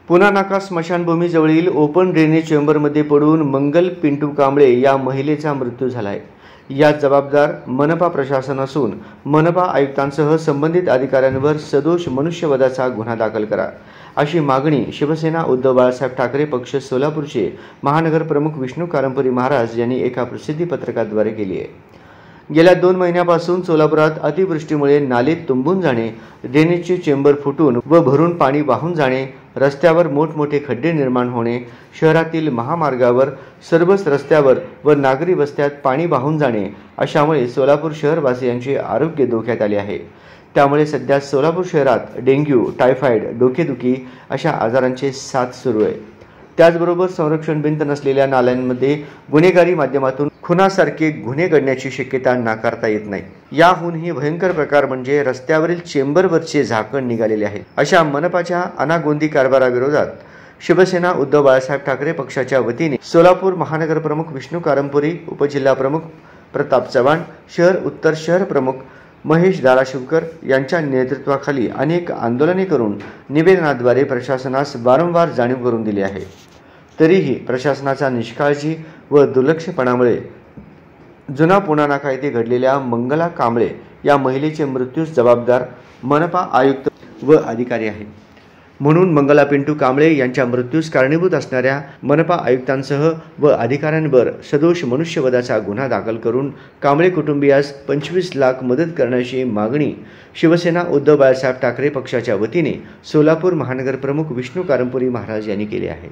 पुणा नाका स्मशानभूमी जवळील ओपन ड्रेनेज चेंबरमध्ये पडून मंगल पिंटू कांबळे या महिलेचा मृत्यू झाला आहे। यात जबाबदार मनपा प्रशासन असून मनपा आयुक्तांसह संबंधित अधिकाऱ्यांवर सदोष मनुष्यवधाचा गुन्हा दाखल करा अशी मागणी शिवसेना उद्धव बाळासाहेब ठाकरे पक्ष सोलापूरचे महानगर प्रमुख विष्णू कारंपुरी महाराज यांनी एका प्रसिद्धी पत्रकाद्वारे केली आहे। गेल्या 2 महिन्यापासून सोलापुरात अतिवृष्टीमुळे नाले तुंबून जाणे, ड्रेनेजचे चेंबर फुटून व भरून पाणी वाहून जाणे, रस्त्यावर मोठमोठे खड्डे निर्माण होणे, शहरातील महामार्गावर, सर्वच रस्त्यावर व नागरी वस्त्यात पाणी वाहून जाणे अशामुळे सोलापूर शहरवासियांचे आरोग्य धोक्यात आले आहे। त्यामुळे सध्या सोलापूर शहरात डेंग्यू, टायफॉइड, डोकेदुखी अशा आजारांची साथ सुरू आहे। त्याचबरोबर संरक्षण भिंत नसलेल्या नाल्यांमध्ये गुन्हेगारी माध्यमातून खुनासारखे गुन्हे घडण्याची शक्यता नाकारता येत नाही। याहूनही भयंकर प्रकार म्हणजे रस्त्यावरील चेंबरवरचे झाकण निघालेले आहे। अशा मनपाच्या अनागोंदी कारभाराविरोधात शिवसेना उद्धव बाळासाहेब ठाकरे पक्षाच्या वतीने सोलापूर महानगर प्रमुख विष्णू कारंपुरी, उपजिल्हा प्रमुख प्रताप चव्हाण, शहर उत्तर शहर प्रमुख महेश धाराशिवकर यांच्या नेतृत्वाखाली अनेक आंदोलने करून निवेदनाद्वारे प्रशासनास वारंवार जाणीव करून दिली आहे। तरीही प्रशासनाचा निष्काळजी व दुर्लक्षपणामुळे जुना पुणा नाका येथे घडलेल्या मंगला कांबळे या महिलेचे मृत्यूस जबाबदार मनपा आयुक्त व अधिकारी आहेत। म्हणून मंगला पिंटू कांबळे यांच्या मृत्यूस कारणीभूत असणाऱ्या मनपा आयुक्तांसह व अधिकाऱ्यांवर सदोष मनुष्यवधाचा गुन्हा दाखल करून कांबळे कुटुंबियास 25 लाख मदत करण्याची मागणी शिवसेना उद्धव बाळासाहेब ठाकरे पक्षाच्या वतीने सोलापूर महानगर प्रमुख विष्णू कारंपुरी महाराज यांनी केली आहे।